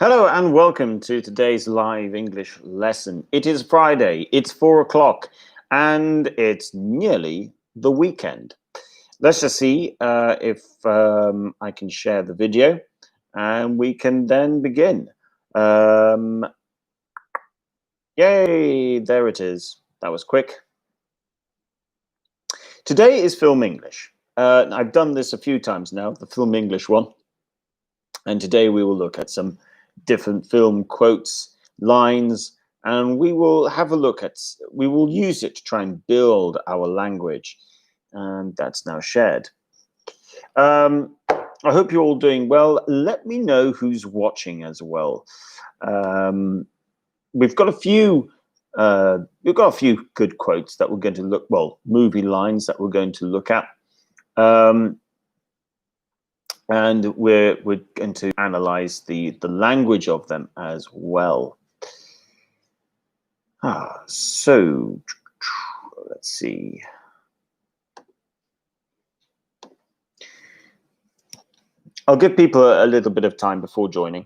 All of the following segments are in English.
Hello and welcome to today's live English lesson. It is Friday, it's 4 o'clock, and it's nearly the weekend. Let's just see if I can share the video and we can then begin. Yay, there it is. That was quick. Today is Film English. I've done this a few times now, the Film English one. And today we will look at some different film quotes, lines, and we will have a look at, we will use it to try and build our language. And that's now shared. I hope you're all doing well. Let me know who's watching as well. We've got a few good quotes that we're going to look, well, movie lines that we're going to look at. And we're going to analyze the language of them as well. So let's see. I'll give people a little bit of time before joining,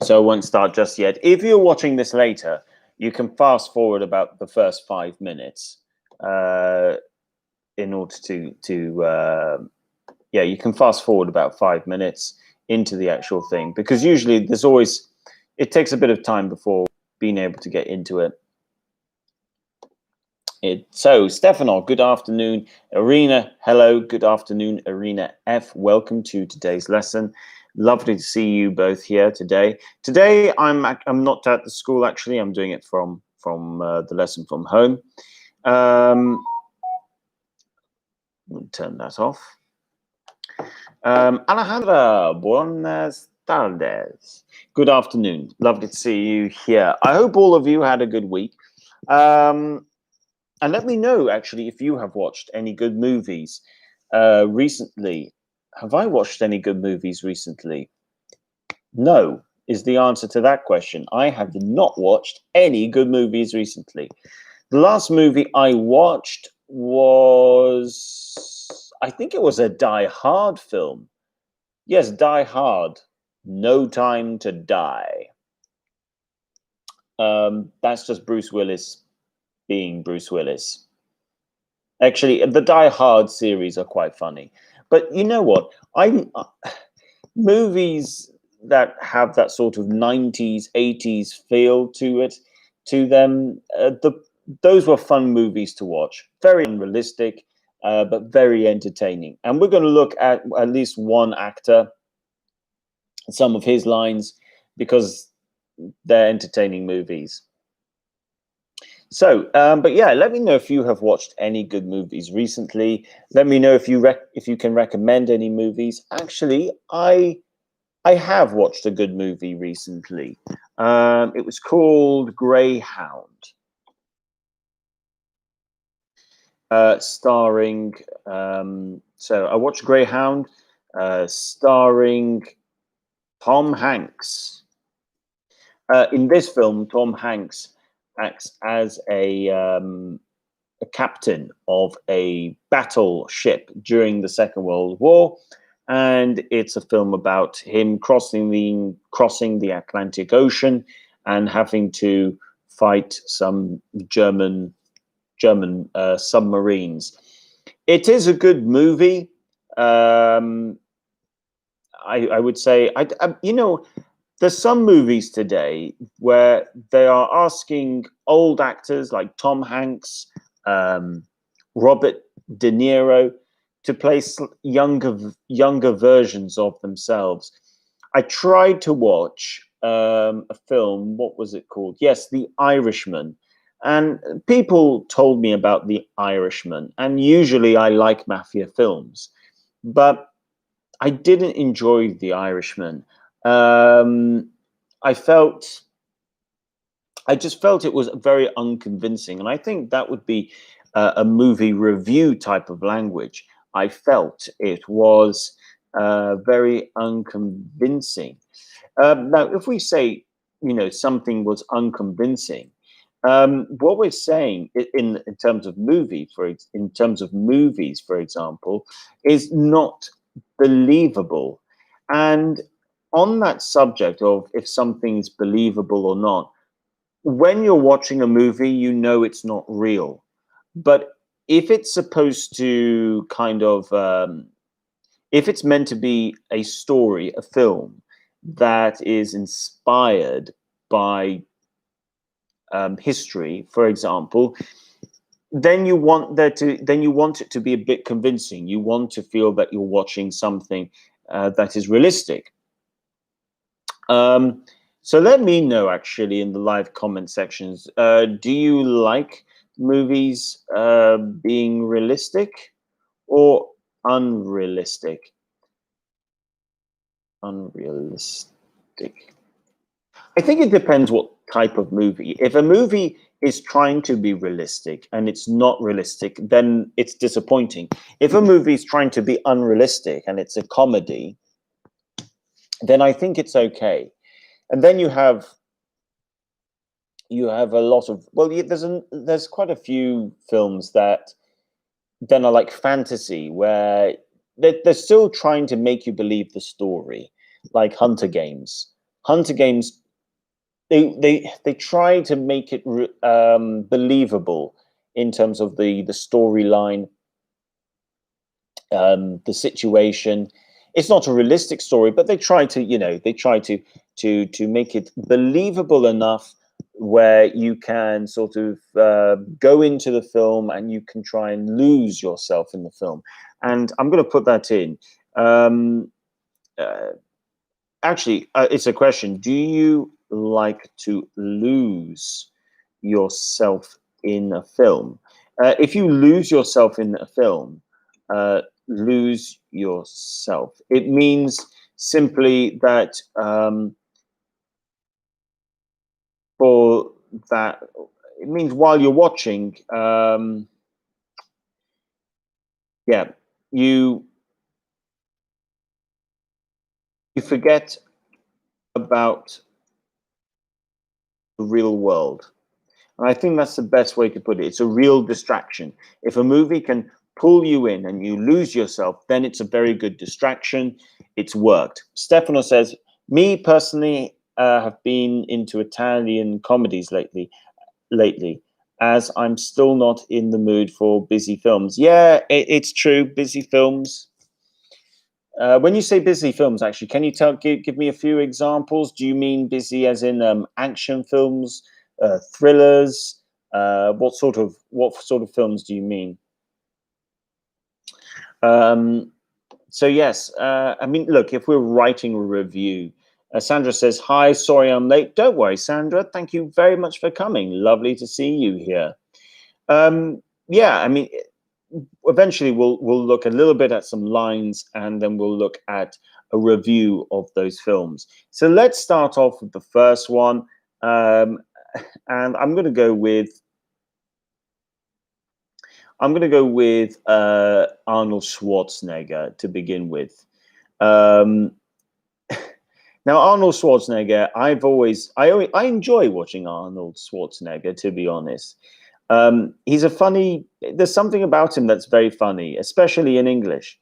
so I won't start just yet. If you're watching this later, you can fast forward about the first 5 minutes in order to yeah, you can fast forward about 5 minutes into the actual thing, because usually there's always, it takes a bit of time before being able to get into it. So, Stefano, good afternoon. Irina, hello, good afternoon. Irina F, welcome to today's lesson. Lovely to see you both here today. Today, I'm not at the school, actually. I'm doing it from the lesson from home. We'll turn that off. Alejandra, buenas tardes. Good afternoon. Lovely to see you here. I hope all of you had a good week. And let me know, actually, if you have watched any good movies recently. Have I watched any good movies recently? No, is the answer to that question. I have not watched any good movies recently. The last movie I watched was, I think it was a Die Hard film. Yes, Die Hard. No Time to Die. That's just Bruce Willis being Bruce Willis. Actually, the Die Hard series are quite funny. But you know what? Movies that have that sort of 90s, 80s feel to them, those were fun movies to watch. Very unrealistic, but very entertaining. And we're going to look at least one actor, some of his lines, because they're entertaining movies. So, but yeah, let me know if you have watched any good movies recently. Let me know if you can recommend any movies. Actually, I have watched a good movie recently. It was called Greyhound, starring. So I watched Greyhound, starring Tom Hanks. In this film, Tom Hanks acts as a captain of a battleship during the Second World War, and it's a film about him crossing the Atlantic Ocean and having to fight some German submarines. It is a good movie. I would say, you know, there's some movies today where they are asking old actors like Tom Hanks, Robert De Niro, to play younger versions of themselves. I tried to watch a film. What was it called? Yes, The Irishman. And people told me about The Irishman. And usually I like mafia films, but I didn't enjoy The Irishman. I just felt it was very unconvincing, and I think that would be a movie review type of language. I felt it was very unconvincing. Now, if we say, you know, something was unconvincing, what we're saying in terms of movies, for example, is not believable. And on that subject of if something's believable or not, when you're watching a movie, you know it's not real. But if it's supposed to kind of, if it's meant to be a story, a film that is inspired by history, for example, then you want it to be a bit convincing. You want to feel that you're watching something that is realistic. Um, so let me know actually in the live comment sections. Do you like movies being realistic or unrealistic? Unrealistic. I think it depends what type of movie. If a movie is trying to be realistic and it's not realistic, then it's disappointing. If a movie is trying to be unrealistic and it's a comedy, then I think it's okay. And then you have a lot of, well, there's quite a few films that then are like fantasy where they're still trying to make you believe the story, like Hunter Games. Hunter Games, they try to make it believable in terms of the storyline, the situation. It's not a realistic story, but they try to, they try to make it believable enough where you can sort of go into the film and you can try and lose yourself in the film. And I'm going to put that in. Um, uh, Actually, it's a question. Do you like to lose yourself in a film? If you lose yourself in a film, lose yourself. It means simply that for that, it means while you're watching, yeah, you you forget about the real world. And I think that's the best way to put it. It's a real distraction. If a movie can pull you in and you lose yourself, then it's a very good distraction. It's worked. Stefano says, me personally have been into Italian comedies lately, as I'm still not in the mood for busy films. Yeah, it's true. Busy films. When you say busy films, actually, can you give me a few examples? Do you mean busy as in action films, thrillers? What sort of films do you mean? Um, so yes, I mean, look, if we're writing a review, Sandra says, "Hi, sorry I'm late." Don't worry, Sandra. Thank you very much for coming. Lovely to see you here. Yeah, I mean, eventually we'll look a little bit at some lines and then we'll look at a review of those films. So let's start off with the first one, and I'm going to go with Arnold Schwarzenegger to begin with. Um, Now, Arnold Schwarzenegger, I enjoy watching Arnold Schwarzenegger, to be honest. There's something about him that's very funny, especially in English.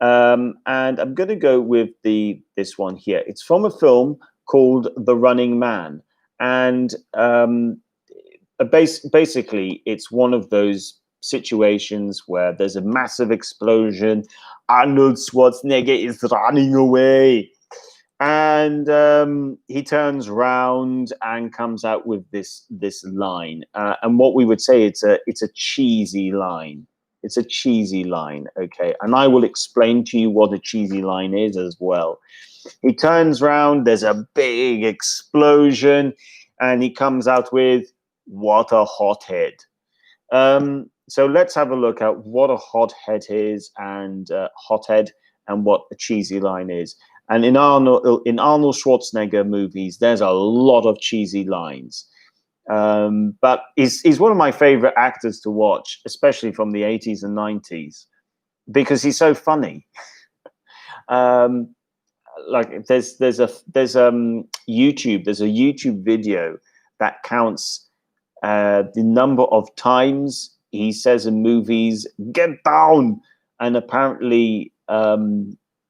And I'm going to go with this one here. It's from a film called The Running Man. And basically, it's one of those situations where there's a massive explosion. Arnold Schwarzenegger is running away and he turns round and comes out with this line, and what we would say it's a cheesy line. It's a cheesy line, okay, and I will explain to you what a cheesy line is as well. He turns round, there's a big explosion, and he comes out with, "What a hothead." So let's have a look at what a hothead is and hothead and what a cheesy line is. And in Arnold Schwarzenegger movies, there's a lot of cheesy lines. But he's one of my favorite actors to watch, especially from the 80s and 90s, because he's so funny. Um, like there's a YouTube video that counts the number of times he says in movies, "Get down," and apparently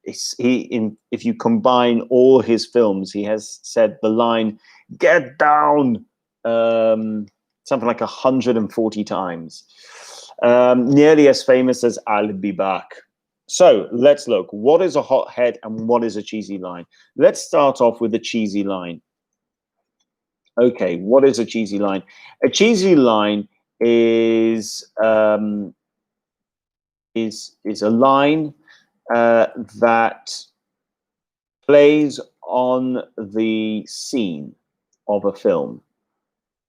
if you combine all his films, he has said the line "Get down" something like 140 times. Nearly as famous as "I'll be back." So let's look. What is a hothead and what is a cheesy line? Let's start off with a cheesy line. Okay, what is a cheesy line? A cheesy line is is a line that plays on the scene of a film.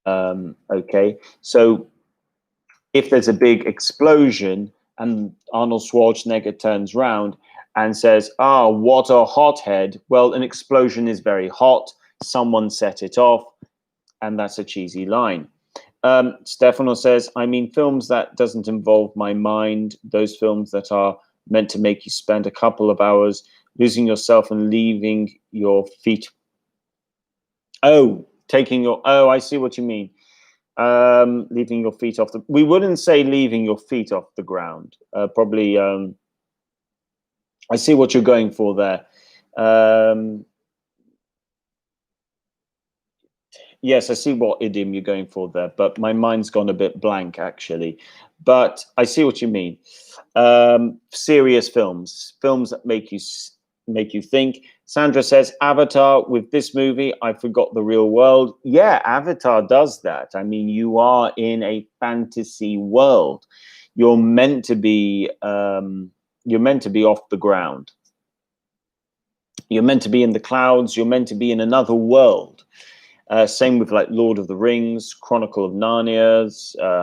Okay, so if there's a big explosion and Arnold Schwarzenegger turns round and says, "Ah, what a hothead!" Well, an explosion is very hot. Someone set it off, and that's a cheesy line. Stefano says, I mean, films that doesn't involve my mind, those films that are meant to make you spend a couple of hours losing yourself and leaving your feet. Oh, I see what you mean. Leaving your feet off we wouldn't say leaving your feet off the ground. Probably, I see what you're going for there. Yes, I see what idiom you're going for there, but my mind's gone a bit blank actually. But I see what you mean. Serious films that make you think. Sandra says Avatar. With this movie, I forgot the real world. Yeah, Avatar does that. I mean, you are in a fantasy world. You're meant to be. You're meant to be off the ground. You're meant to be in the clouds. You're meant to be in another world. Same with like Lord of the Rings, Chronicle of Narnia,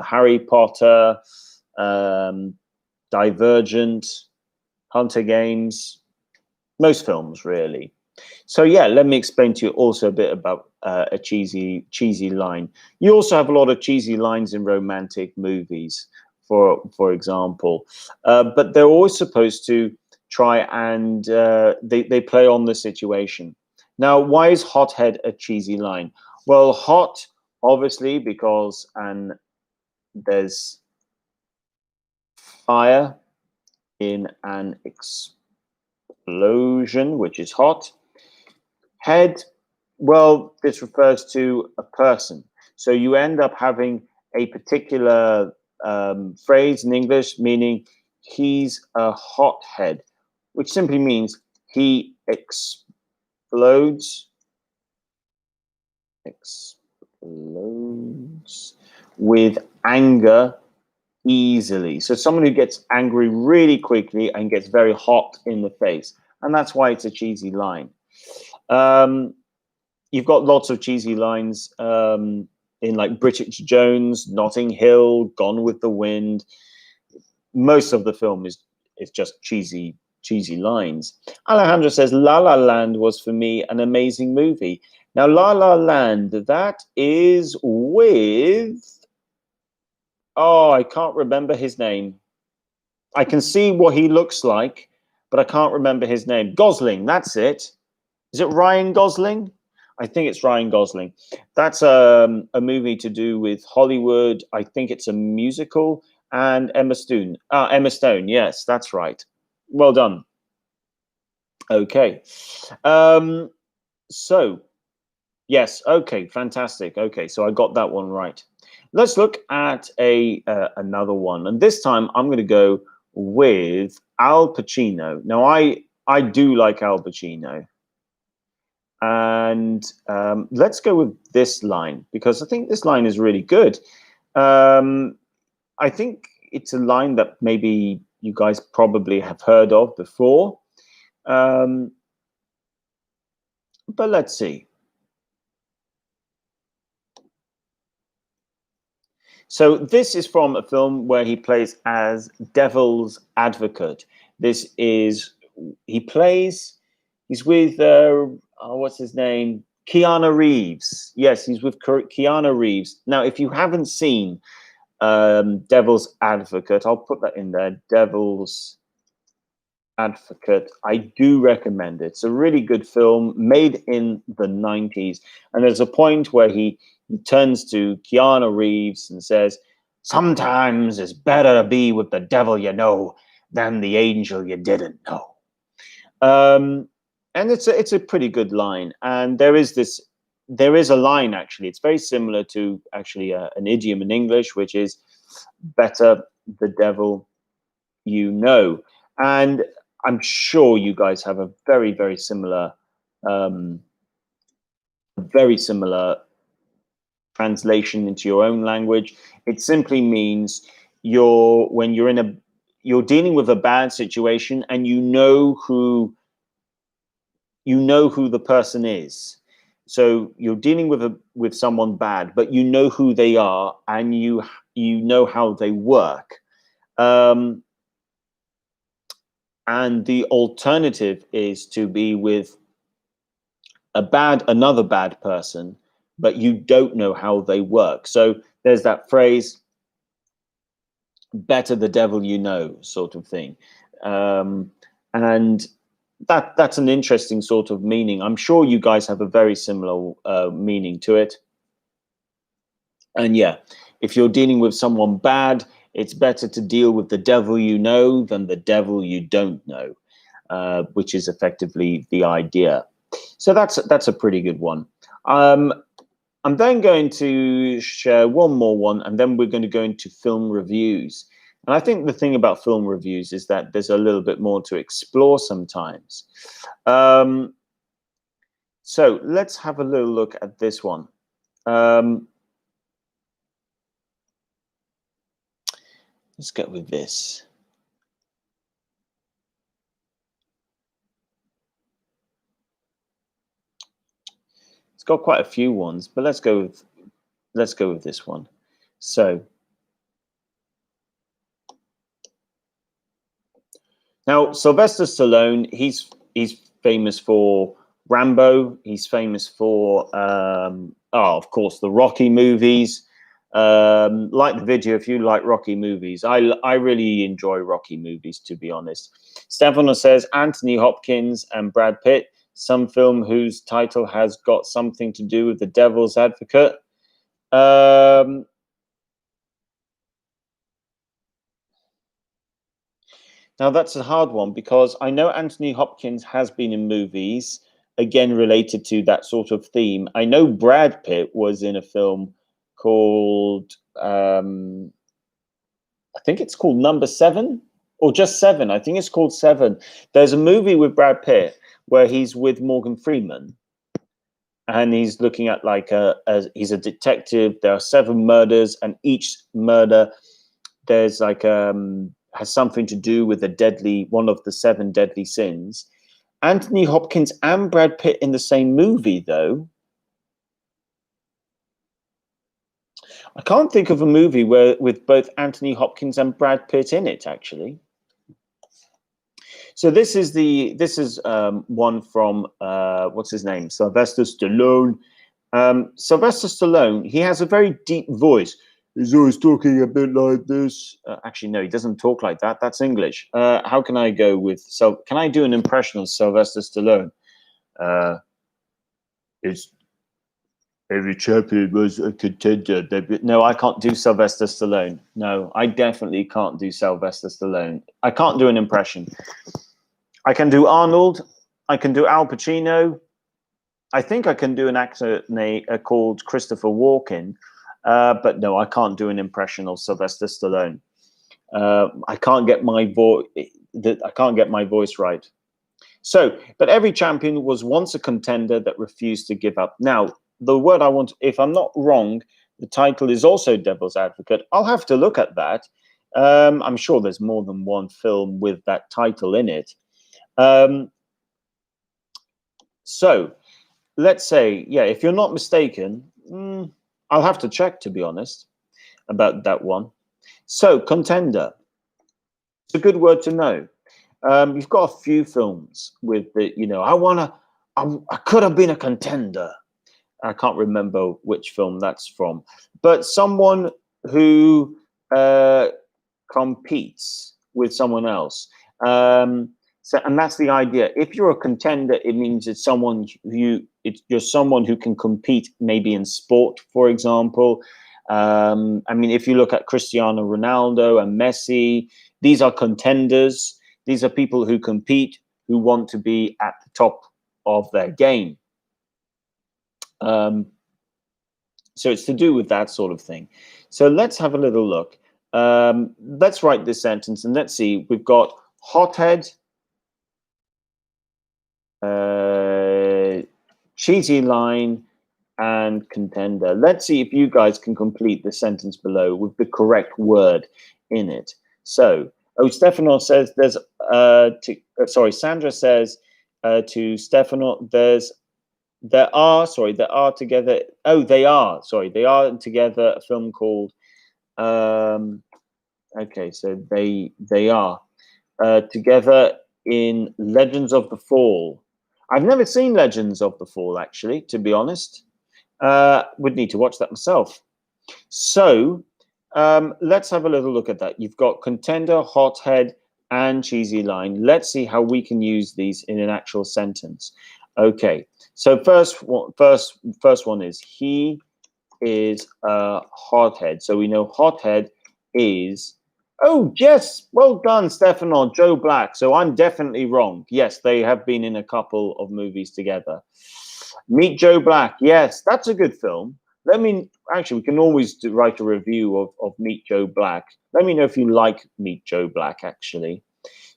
Harry Potter, Divergent, Hunter Games, most films really. So yeah, let me explain to you also a bit about a cheesy line. You also have a lot of cheesy lines in romantic movies, for example, but they're always supposed to try and they play on the situation. Now, why is hothead a cheesy line? Well, hot, obviously, because there's fire in an explosion, which is hot. Head, well, this refers to a person. So you end up having a particular phrase in English meaning he's a hothead, which simply means he explodes with anger easily. So someone who gets angry really quickly and gets very hot in the face. And that's why it's a cheesy line. You've got lots of cheesy lines in like Bridget Jones, Notting Hill, Gone with the Wind. Most of the film is just cheesy lines. Alejandro says La La Land was for me an amazing movie. Now La La Land, that is with I can't remember his name. I can see what he looks like, but I can't remember his name. Gosling, that's it. Is it Ryan Gosling? I think it's Ryan Gosling. That's a movie to do with Hollywood. I think it's a musical. And Emma Stone. Emma Stone. Yes, that's right. Well done. Okay. So, yes. Okay. Fantastic. Okay. So I got that one right. Let's look at another one. And this time I'm going to go with Al Pacino. Now, I do like Al Pacino. And let's go with this line because I think this line is really good. I think it's a line that maybe you guys probably have heard of before. But let's see. So this is from a film where he plays as Devil's Advocate. He's with, what's his name? Keanu Reeves. Yes, he's with Keanu Reeves. Now, if you haven't seen Devil's Advocate, I'll put that in there. Devil's Advocate. I do recommend it. It's a really good film made in the 90s. And there's a point where he turns to Keanu Reeves and says, sometimes it's better to be with the devil you know than the angel you didn't know. And it's a pretty good line. And there is a line actually. It's very similar to actually an idiom in English, which is better the devil you know. And I'm sure you guys have a um, very similar translation into your own language. It simply means when you're dealing with a bad situation and you know who the person is. So you're dealing with someone bad, but you know who they are and you know how they work. Um, and the alternative is to be with another bad person, but you don't know how they work. So there's that phrase, better the devil you know, sort of thing. And that's an interesting sort of meaning. I'm sure you guys have a very similar meaning to it. And yeah, if you're dealing with someone bad, it's better to deal with the devil you know than the devil you don't know, which is effectively the idea. So that's a pretty good one. I'm then going to share one more one, and then we're going to go into film reviews. And I think the thing about film reviews is that there's a little bit more to explore sometimes. So let's have a little look at this one. Let's get with this. It's got quite a few ones, but let's go with this one. So now Sylvester Stallone, he's famous for Rambo. He's famous for of course the Rocky movies. Like the video if you like Rocky movies. I really enjoy Rocky movies, to be honest. Stefano says Anthony Hopkins and Brad Pitt, some film whose title has got something to do with the devil's advocate. Now that's a hard one because I know Anthony Hopkins has been in movies, again related to that sort of theme. I know Brad Pitt was in a film called I think it's called Number Seven or just Seven. I think it's called Seven. There's a movie with Brad Pitt where he's with Morgan Freeman and he's looking at he's a detective. There are 7 murders, and each murder there's has something to do with one of the 7 deadly sins. Anthony Hopkins and Brad Pitt in the same movie, though. I can't think of a movie with both Anthony Hopkins and Brad Pitt in it, actually. So this is one from what's his name, Sylvester Stallone. Sylvester Stallone, he has a very deep voice. He's always talking a bit like this. Actually, no, he doesn't talk like that. That's English. How can I go with Can I do an impression of Sylvester Stallone? It's every champion was a contender. No, I can't do Sylvester Stallone. No, I definitely can't do Sylvester Stallone. I can't do an impression. I can do Arnold. I can do Al Pacino. I think I can do an actor called Christopher Walken. But no, I can't do an impression of Sylvester Stallone. I can't get my voice right. So, but every champion was once a contender that refused to give up. Now, the word I want, if I'm not wrong, the title is also Devil's Advocate. I'll have to look at that. I'm sure there's more than one film with that title in it. So, let's say, yeah, if you're not mistaken, I'll have to check, to be honest, about that one. So, contender. It's a good word to know. You've got a few films with the, I could have been a contender. I can't remember which film that's from, but someone who competes with someone else. And that's the idea. If you're a contender, it means it's someone you're someone who can compete, maybe in sport, for example. I mean, if you look at Cristiano Ronaldo and Messi, these are contenders. These are people who compete, who want to be at the top of their game. So it's to do with that sort of thing. So let's have a little look. Let's write this sentence and let's see. We've got hothead, cheesy line, and contender. Let's see if you guys can complete the sentence below with the correct word in it. So, Stefano says there's Sandra says to Stefano, they are together. Oh, they are together. A film called okay, so they are together in Legends of the Fall. I've never seen Legends of the Fall, actually, to be honest. Would need to watch that myself. So let's have a little look at that. You've got contender, hothead, and cheesy line. Let's see how we can use these in an actual sentence. Okay, so first one is he is a hothead. So we know hothead is, oh yes, well done, Stefano, Joe Black. So I'm definitely wrong. Yes, they have been in a couple of movies together. Meet Joe Black. Yes, that's a good film. Actually, we can always write a review of Meet Joe Black. Let me know if you like Meet Joe Black, actually.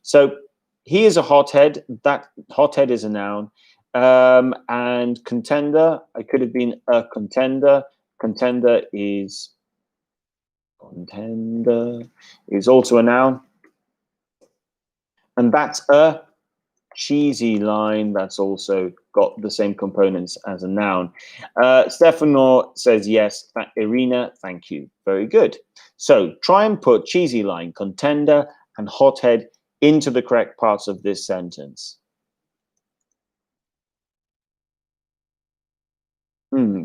So he is a hothead. That hothead is a noun. And contender, I could have been a contender. Contender is also a noun. And that's a cheesy line. That's also got the same components as a noun. Stefano says yes. Irina, thank you. Very good. So try and put cheesy line, contender, and hothead into the correct parts of this sentence.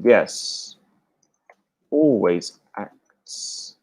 Yes. Always acts.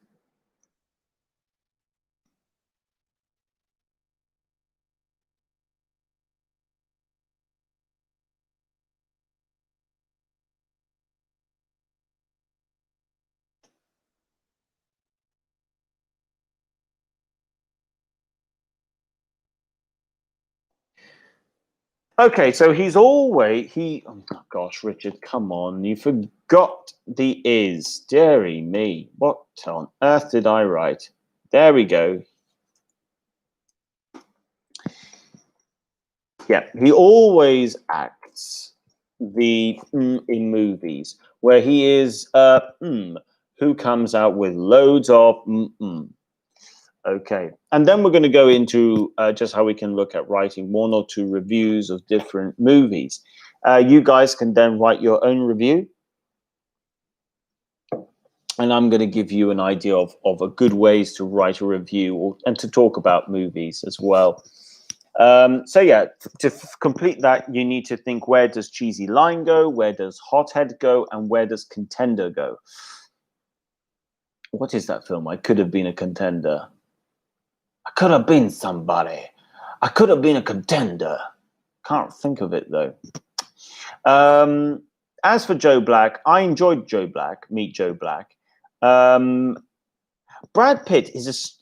Okay, so oh gosh, Richard, come on, you forgot the is. Deary me, what on earth did I write? There we go. Yeah, he always acts in movies where he is who comes out with loads of Okay, and then we're going to go into just how we can look at writing one or two reviews of different movies. You guys can then write your own review, and I'm going to give you an idea of a good ways to write a review and to talk about movies as well. So yeah, to complete that, you need to think, where does cheesy line go? Where does hothead go? And where does contender go? What is that film? I could have been a contender. I could have been somebody. I could have been a contender. Can't think of it, though. As for Joe Black, I enjoyed Joe Black, Meet Joe Black. Brad Pitt is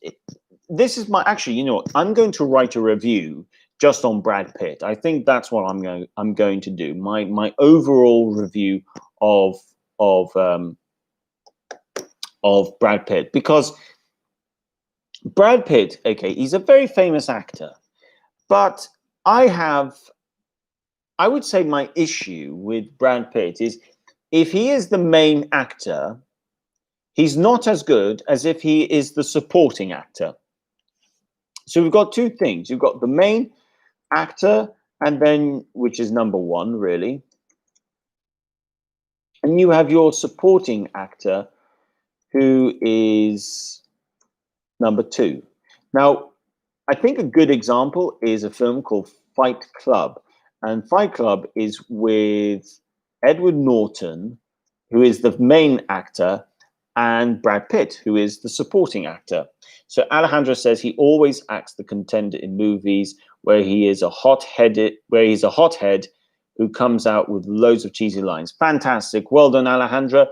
this is my, actually, you know what? I'm going to write a review just on Brad Pitt. I think that's what I'm going to do. My overall review of Brad Pitt, because Brad Pitt, okay, he's a very famous actor, but I would say my issue with Brad Pitt is, if he is the main actor, he's not as good as if he is the supporting actor. So we've got two things. You've got the main actor, and then, which is number one, really. And you have your supporting actor, who is number two. Now, I think a good example is a film called Fight Club. And Fight Club is with Edward Norton, who is the main actor, and Brad Pitt, who is the supporting actor. So Alejandro says he always acts the contender in movies where he's a hothead who comes out with loads of cheesy lines. Fantastic. Well done, Alejandro.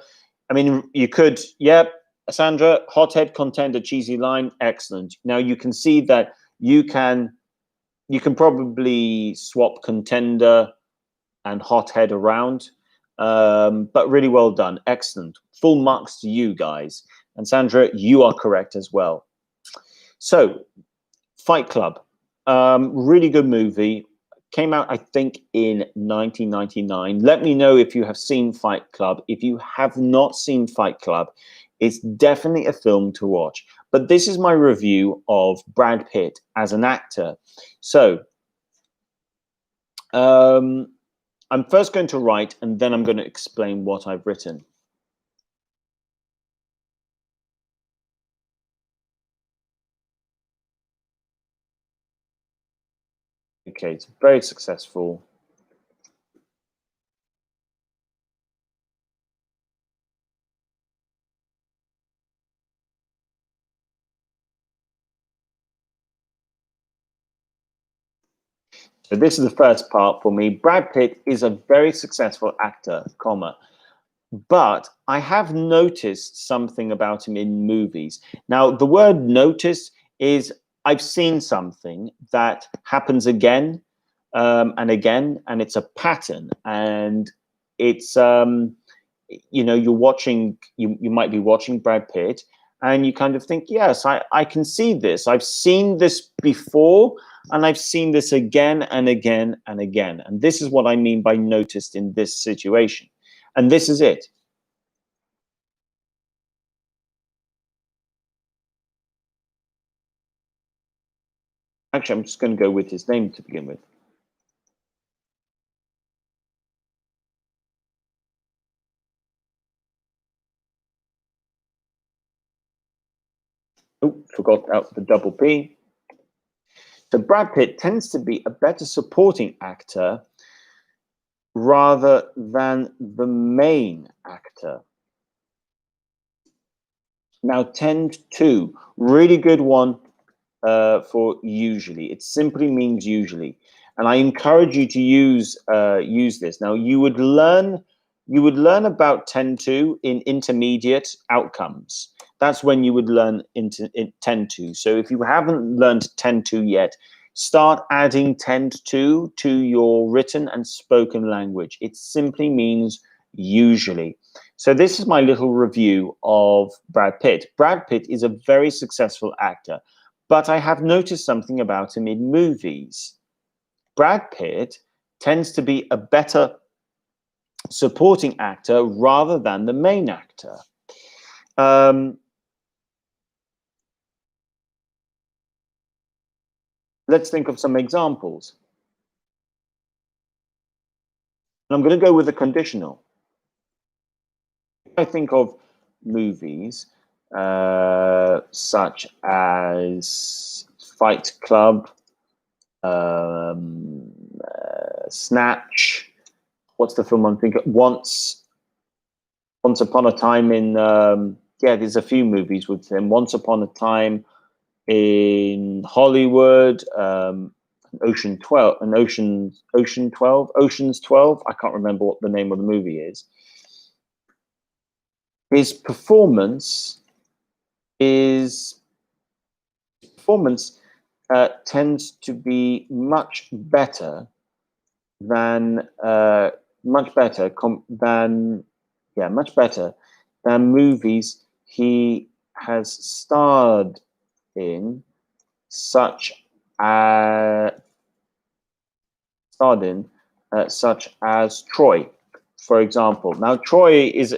I mean, you could, yep, Sandra, hothead, contender, cheesy line, excellent. Now you can see that you can You can probably swap Contender and Hothead around, but really well done. Excellent. Full marks to you guys. And Sandra, you are correct as well. So, Fight Club, really good movie. Came out, I think, in 1999. Let me know if you have seen Fight Club. If you have not seen Fight Club, it's definitely a film to watch. But this is my review of Brad Pitt as an actor. So, I'm first going to write, and then I'm going to explain what I've written. Okay, it's very successful. So this is the first part for me. Brad Pitt is a very successful actor, comma, but I have noticed something about him in movies. Now, the word notice is I've seen something that happens again and again, and it's a pattern, and it's you're watching, you might be watching Brad Pitt, and you kind of think, yes, I can see this. I've seen this before, and I've seen this again and again and again. And this is what I mean by noticed in this situation. And this is it. Actually, I'm just going to go with his name to begin with. Oh, forgot out the double P. So Brad Pitt tends to be a better supporting actor rather than the main actor. Now, tend to, really good one for usually. It simply means usually, and I encourage you to use this. Now, you would learn about tend to in intermediate outcomes. That's when you would learn tend to. So if you haven't learned tend to yet, start adding tend to your written and spoken language. It simply means usually. So this is my little review of Brad Pitt. Brad Pitt is a very successful actor, but I have noticed something about him in movies. Brad Pitt tends to be a better supporting actor rather than the main actor. Let's think of some examples. And I'm going to go with a conditional. I think of movies such as Fight Club, Snatch. What's the film I'm thinking? Once Upon a Time in there's a few movies with him. Once Upon a Time in Hollywood, Ocean 12, and Ocean 12, Ocean's 12. I can't remember what the name of the movie is. His performance tends to be much better than movies he has starred in, such as Troy, for example. Now, Troy is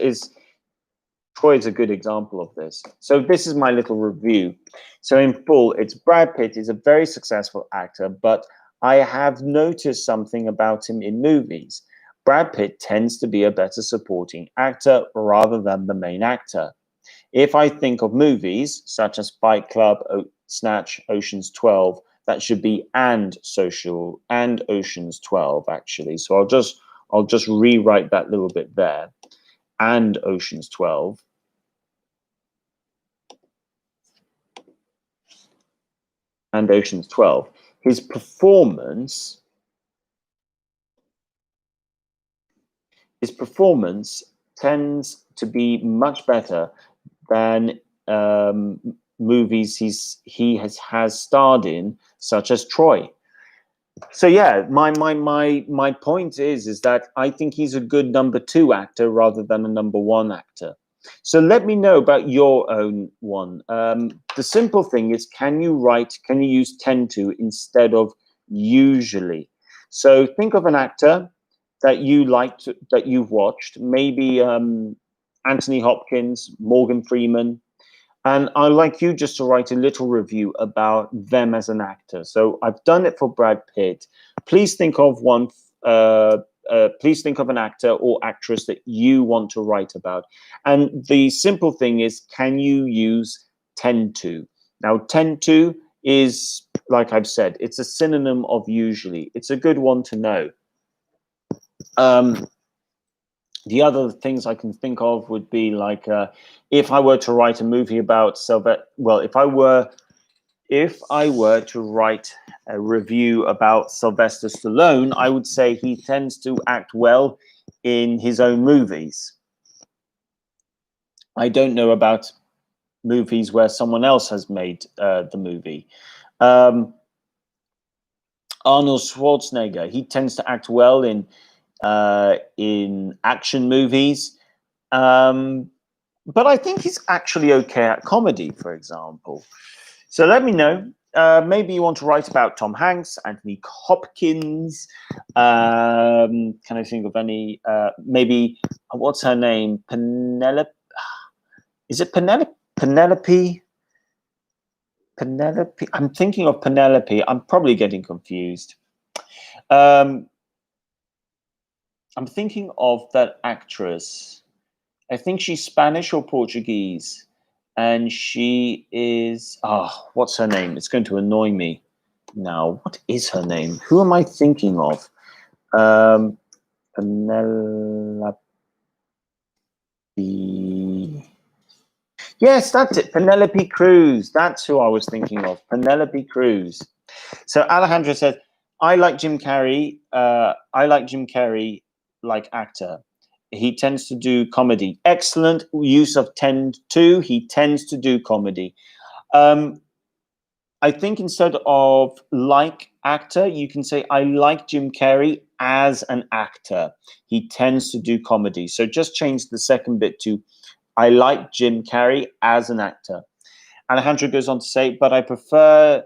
a good example of this. So this is my little review. So in full, it's Brad Pitt is a very successful actor, but I have noticed something about him in movies. Brad Pitt tends to be a better supporting actor rather than the main actor. If I think of movies such as Fight Club, Snatch, Ocean's 12, that should be and Ocean's 12 actually. So I'll just rewrite that little bit there. And Ocean's 12. And Ocean's 12. His performance tends to be much better than movies he has starred in, such as Troy. So yeah, my point is that I think he's a good number two actor rather than a number one actor. So let me know about your own one. The simple thing is, can you use tend to instead of usually? So think of an actor that you liked, that you've watched, maybe Anthony Hopkins, Morgan Freeman, and I'd like you just to write a little review about them as an actor. So I've done it for Brad Pitt. Please think of one. Please think of an actor or actress that you want to write about. And the simple thing is, can you use tend to? Now, tend to is, like I've said, it's a synonym of usually. It's a good one to know. Um, the other things I can think of would be like, if I were to write a movie about if I were to write a review about Sylvester Stallone, I would say he tends to act well in his own movies. I don't know about movies where someone else has made the movie. Arnold Schwarzenegger, he tends to act well in action movies. But I think he's actually okay at comedy, for example. So let me know. Maybe you want to write about Tom Hanks, Anthony Hopkins. Can I think of any? Maybe what's her name? Penelope. Is it Penelope? Penelope. Penelope. I'm thinking of Penelope. I'm probably getting confused. Um, I'm thinking of that actress. I think she's Spanish or Portuguese, and she is. What's her name? It's going to annoy me now. What is her name? Who am I thinking of? Penelope. Yes, that's it. Penelope Cruz. That's who I was thinking of. Penelope Cruz. So Alejandra said, "I like Jim Carrey. I like Jim Carrey like actor. He tends to do comedy. Excellent use of tend to. He tends to do comedy. Um, I think instead of like actor, you can say, I like Jim Carrey as an actor. He tends to do comedy. So just change the second bit to, I like Jim Carrey as an actor." Alejandro goes on to say, but I prefer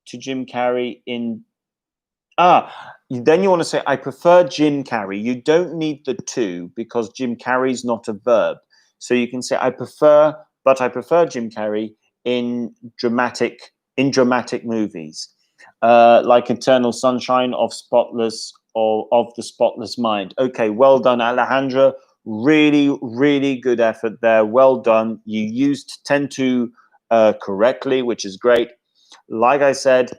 to Jim Carrey in. Then you want to say, I prefer Jim Carrey. You don't need the to because Jim Carrey is not a verb. So you can say, I prefer Jim Carrey in dramatic movies, like Eternal Sunshine of the Spotless Mind. Okay, well done, Alejandra. Really, really good effort there. Well done. You used tend to correctly, which is great. Like I said,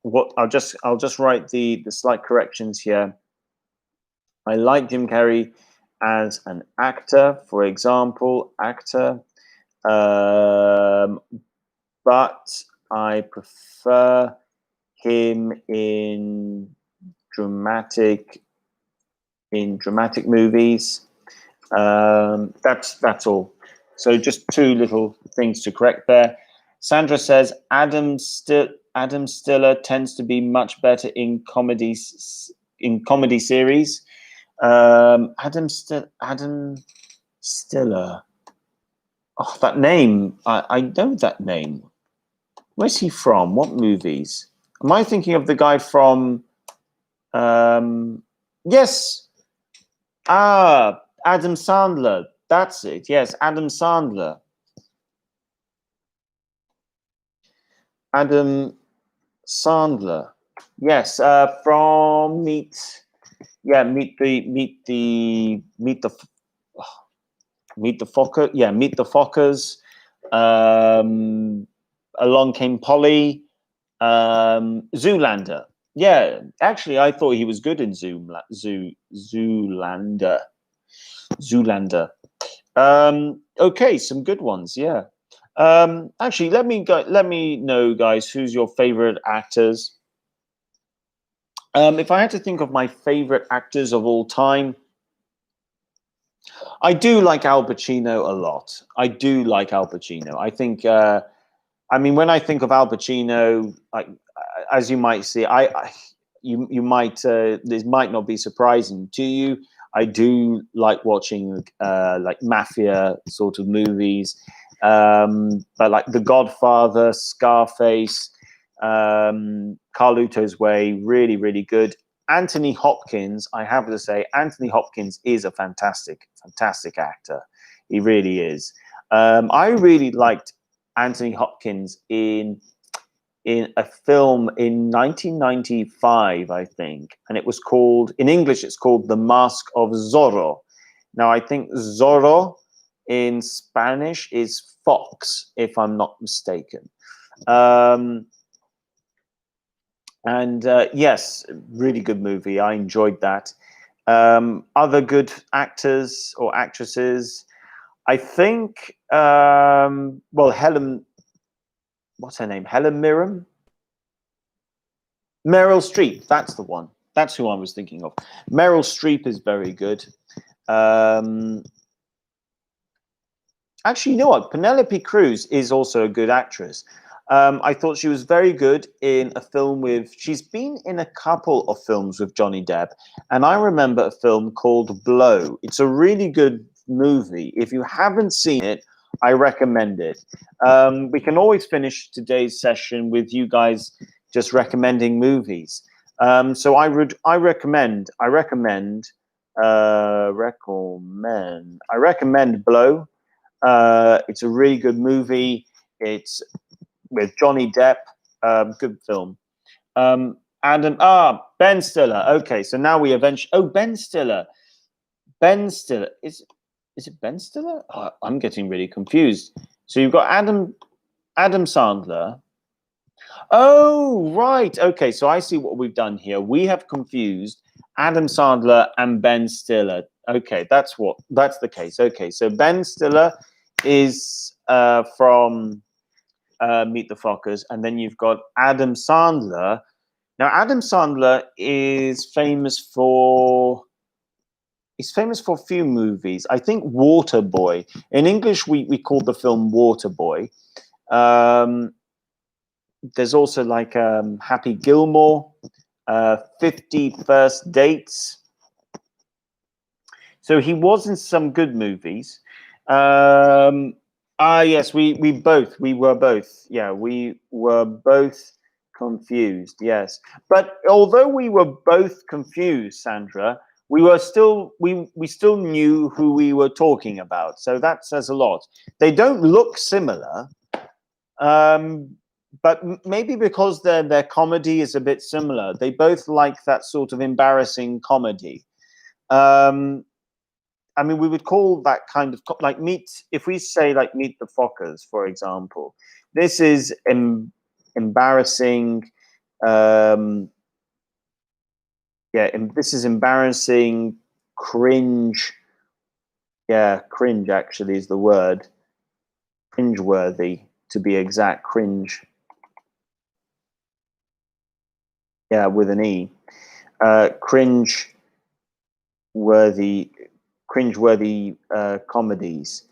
what I'll just write the slight corrections here. I like Jim Carrey as an actor, for example, actor, but I prefer him in dramatic movies. That's all. So just two little things to correct there. Sandra says Adam Stiller tends to be much better in comedy series. Adam Stiller. Oh, that name. I know that name. Where's he from? What movies? Am I thinking of the guy from? Yes. Adam Sandler. That's it. Yes, Adam Sandler. Adam Sandler. Yes, from Meet. Yeah, Meet the Focker. Yeah, Meet the Fockers. Along Came Polly. Zoolander. Yeah, actually, I thought he was good in Zoolander. Zoolander. Okay, some good ones. Yeah. Actually, let me know, guys, who's your favorite actors. If I had to think of my favorite actors of all time, I do like Al Pacino a lot. I do like Al Pacino. I think. I mean, when I think of Al Pacino, as you might see, you might this might not be surprising to you. I do like watching like mafia sort of movies, but like The Godfather, Scarface, Carluto's Way, really, really good. Anthony Hopkins, I have to say, Anthony Hopkins is a fantastic, fantastic actor. He really is. I really liked Anthony Hopkins in a film in 1995, I think, and it was called, in English, it's called The Mask of Zorro. Now, I think Zorro in Spanish is fox, if I'm not mistaken. Yes, really good movie. I enjoyed that. Other good actors or actresses, I think, well, Helen, what's her name? Helen Mirren? Meryl Streep, that's the one. That's who I was thinking of. Meryl Streep is very good. Actually, you know what? Penelope Cruz is also a good actress. I thought she was very good in a film with, she's been in a couple of films with Johnny Depp. And I remember a film called Blow. It's a really good movie. If you haven't seen it, I recommend it. We can always finish today's session with you guys just recommending movies. So I recommend Blow. It's a really good movie. It's with Johnny Depp. Good film. Ben Stiller. Okay, so now we eventually. Oh, Ben Stiller. Ben Stiller is it Ben Stiller? Oh, I'm getting really confused. So you've got Adam Sandler. Oh, right. Okay, so I see what we've done here. We have confused Adam Sandler and Ben Stiller. Okay, that's the case. Okay, so Ben Stiller is from Meet the Fockers, and then you've got Adam Sandler. Now, Adam Sandler is famous for a few movies. I think Waterboy. In English, we called the film Waterboy. There's also like Happy Gilmore, 50 First Dates. So he was in some good movies. Yes, we were both. Yeah, we were both confused. Yes, but although we were both confused, Sandra, we still knew who we were talking about. So that says a lot. They don't look similar. But maybe because their comedy is a bit similar. They both like that sort of embarrassing comedy. I mean, we would call that kind of like if we say like Meet the Fockers, for example, this is embarrassing. This is embarrassing, cringe. Yeah, cringe actually is the word. Cringe-worthy, to be exact, cringe. Yeah, with an E. Cringe-worthy comedies.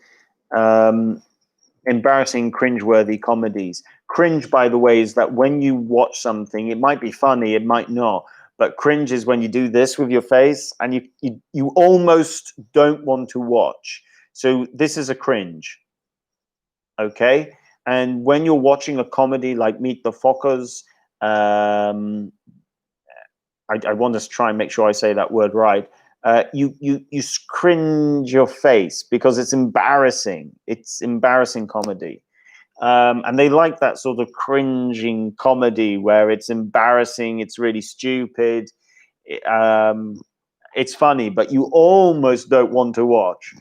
Embarrassing, cringe-worthy comedies. Cringe, by the way, is that when you watch something, it might be funny, it might not, but cringe is when you do this with your face and you almost don't want to watch. So this is a cringe. Okay? And when you're watching a comedy like Meet the Fockers, I want to try and make sure I say that word right. You cringe your face because it's embarrassing. It's embarrassing comedy. And they like that sort of cringing comedy where it's embarrassing, it's really stupid, it's funny, but you almost don't want to watch.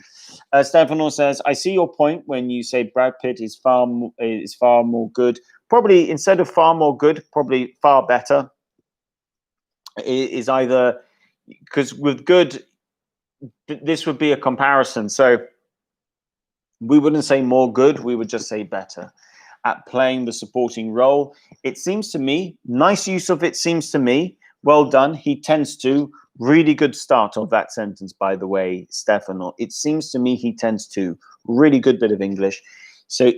Stefano says, I see your point when you say Brad Pitt is far more good. Probably instead of far more good, probably far better. It is either, because with good, this would be a comparison. So we wouldn't say more good, we would just say better at playing the supporting role. It seems to me, nice use of it seems to me, well done. He tends to, really good start of that sentence, by the way, Stefano. It seems to me he tends to, really good bit of English. So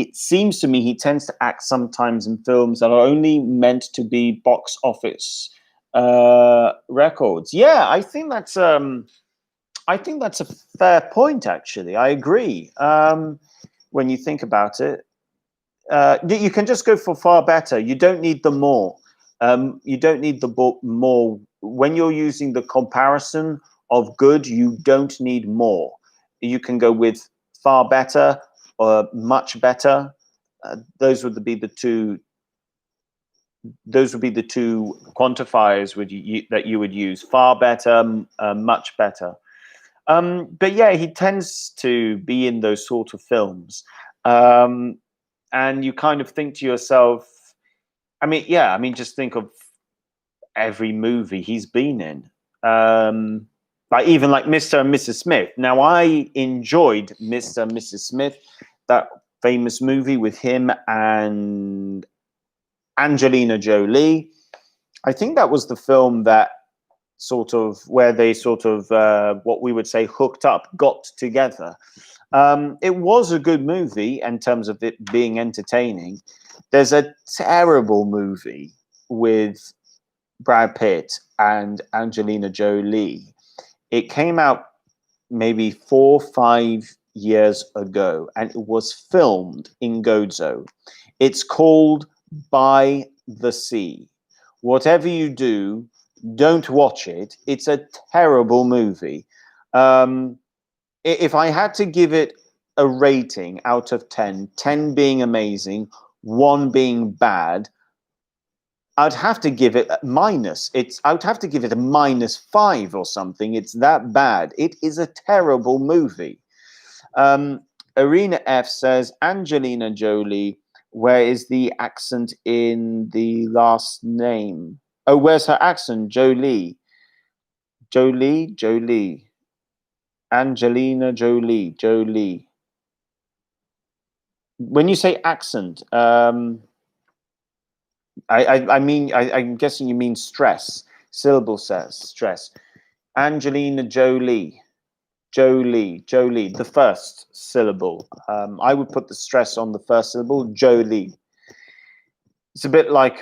it seems to me he tends to act sometimes in films that are only meant to be box office records. Yeah, I think that's a fair point. Actually, I agree. When you think about it, you can just go for far better. You don't need the more. You don't need the more when you're using the comparison of good. You don't need more. You can go with far better or much better. Those would be the two. Those would be the two quantifiers that you would use: far better, much better. But yeah, he tends to be in those sort of films. And you kind of think to yourself, I mean, just think of every movie he's been in. Like even like Mr. and Mrs. Smith. Now, I enjoyed Mr. and Mrs. Smith, that famous movie with him and Angelina Jolie. I think that was the film that sort of where they sort of what we would say hooked up, got together. It was a good movie in terms of it being entertaining. There's a terrible movie with Brad Pitt and Angelina Jolie. It came out maybe 4 or 5 years ago, and it was filmed in Gozo. It's called By the Sea. Whatever you do, don't watch it. It's a terrible movie. If I had to give it a rating out of 10, 10 being amazing, 1 being bad, I'd have to give it a minus. I would have to give it a -5 or something. It's that bad. It is a terrible movie. Arena F says, Angelina Jolie, where is the accent in the last name? Oh, where's her accent? Jolie. Jolie. Angelina Jolie. Jolie. When you say accent, I'm guessing you mean stress. Syllable says stress. Angelina Jolie. Jolie. The first syllable. I would put the stress on the first syllable. Jolie. It's a bit like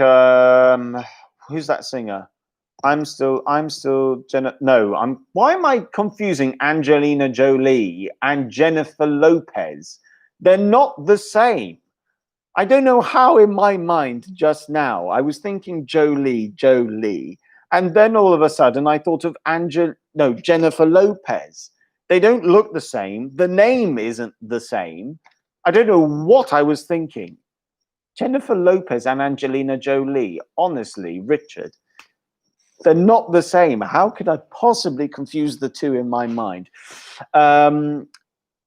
who's that singer? I'm still why am I confusing Angelina Jolie and Jennifer Lopez? They're not the same. I don't know how in my mind just now I was thinking Jolie, and then all of a sudden I thought of Jennifer Lopez. They don't look the same. The name isn't the same. I don't know what I was thinking. Jennifer Lopez and Angelina Jolie. Honestly, Richard, they're not the same. How could I possibly confuse the two in my mind?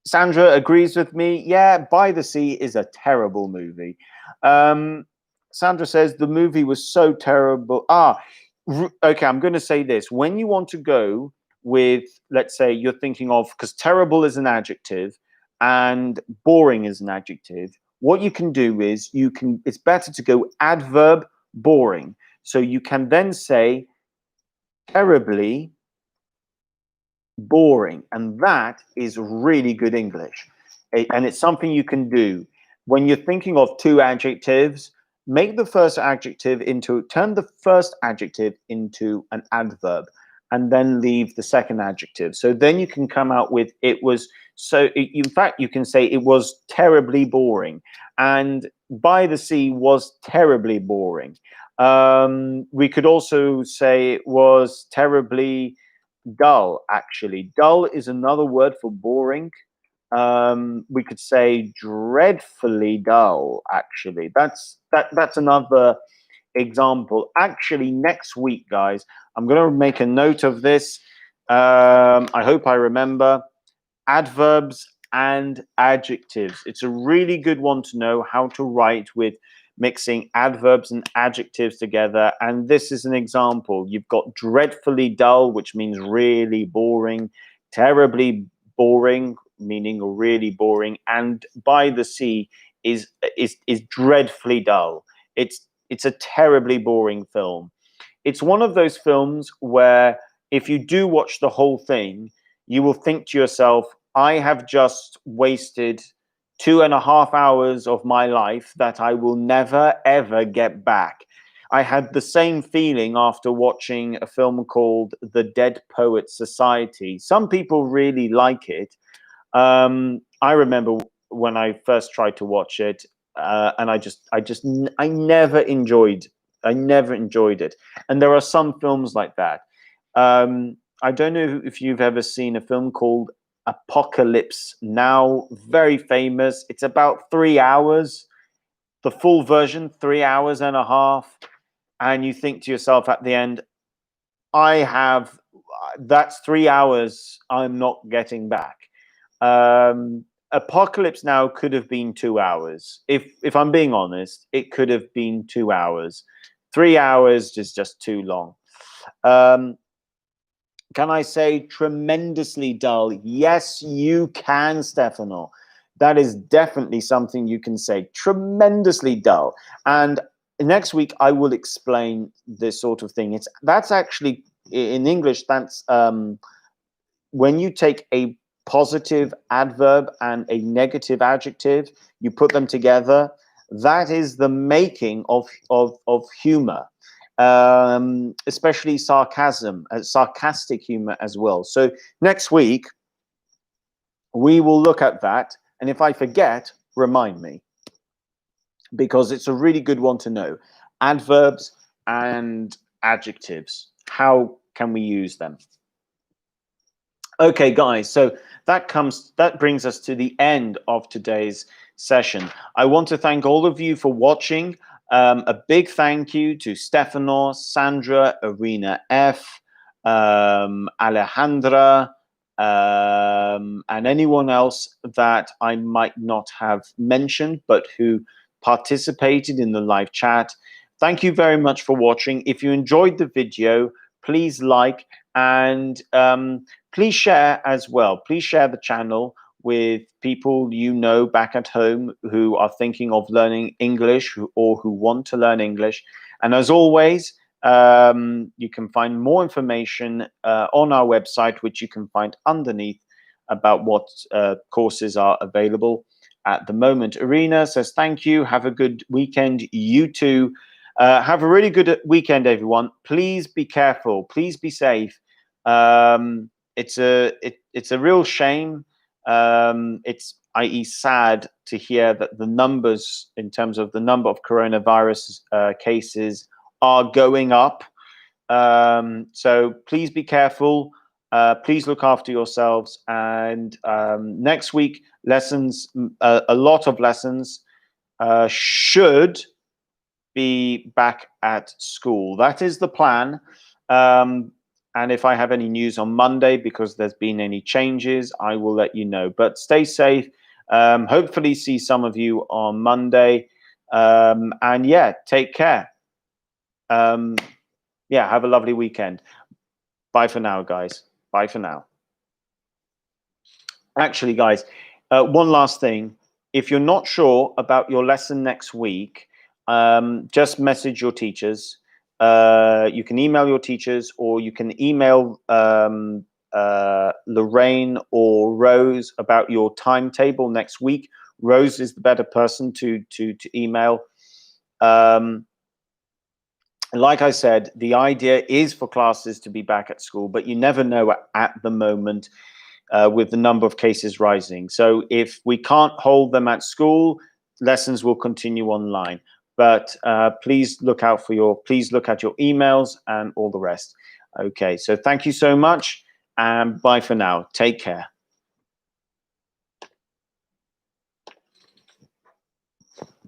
Sandra agrees with me. Yeah, By the Sea is a terrible movie. Sandra says the movie was so terrible. Okay, I'm going to say this. When you want to go with, let's say you're thinking of, because terrible is an adjective and boring is an adjective, what you can do is it's better to go adverb boring. So you can then say terribly boring, and that is really good English. And it's something you can do when you're thinking of two adjectives. Turn the first adjective into an adverb, and then leave the second adjective. So then you can come out with in fact you can say it was terribly boring, and By the Sea was terribly boring. We could also say it was terribly dull. Actually, dull is another word for boring. We could say dreadfully dull. Actually, that's another example. Actually, next week, guys, I'm going to make a note of this. I hope I remember adverbs and adjectives. It's a really good one to know how to write with mixing adverbs and adjectives together. And this is an example. You've got dreadfully dull, which means really boring, terribly boring, meaning really boring, and By the Sea is dreadfully dull. It's a terribly boring film. It's one of those films where if you do watch the whole thing, you will think to yourself, I have just wasted 2.5 hours of my life that I will never, ever get back. I had the same feeling after watching a film called The Dead Poets Society. Some people really like it. I remember when I first tried to watch it, and I never enjoyed it. And there are some films like that. I don't know if you've ever seen a film called Apocalypse Now, very famous. It's about 3 hours, the full version, 3 hours and a half. And you think to yourself at the end, that's 3 hours I'm not getting back. Apocalypse Now could have been 2 hours. If I'm being honest, it could have been 2 hours. 3 hours is just too long. Can I say tremendously dull? Yes, you can, Stefano. That is definitely something you can say. Tremendously dull. And next week, I will explain this sort of thing. That's actually, in English, that's when you take a positive adverb and a negative adjective, you put them together. That is the making of humor. Especially sarcasm, sarcastic humor as well. So next week, we will look at that. And if I forget, remind me, because it's a really good one to know. Adverbs and adjectives. How can we use them? Okay, guys, so that brings us to the end of today's session. I want to thank all of you for watching. A big thank you to Stefano, Sandra, Arena F, Alejandra, and anyone else that I might not have mentioned, but who participated in the live chat. Thank you very much for watching. If you enjoyed the video, please like and please share as well. Please share the channel with people you know back at home who are thinking of learning English or who want to learn English. And as always, you can find more information on our website, which you can find underneath about what courses are available at the moment. Irina says, thank you. Have a good weekend. You too. Have a really good weekend, everyone. Please be careful. Please be safe. It's a real shame. It's i.e. sad to hear that the numbers in terms of the number of coronavirus cases are going up. So please be careful. Please look after yourselves. And next week, lessons, a lot of lessons should be back at school. That is the plan. And if I have any news on Monday, because there's been any changes, I will let you know. But stay safe. Hopefully see some of you on Monday. And yeah, take care. Yeah, have a lovely weekend. Bye for now, guys. Bye for now. Actually, guys, one last thing. If you're not sure about your lesson next week, just message your teachers. You can email your teachers, or you can email Lorraine or Rose about your timetable next week. Rose is the better person to email. Like I said, the idea is for classes to be back at school, but you never know at the moment with the number of cases rising. So if we can't hold them at school, lessons will continue online. But please look at your emails and all the rest. Okay, so thank you so much, and bye for now. Take care.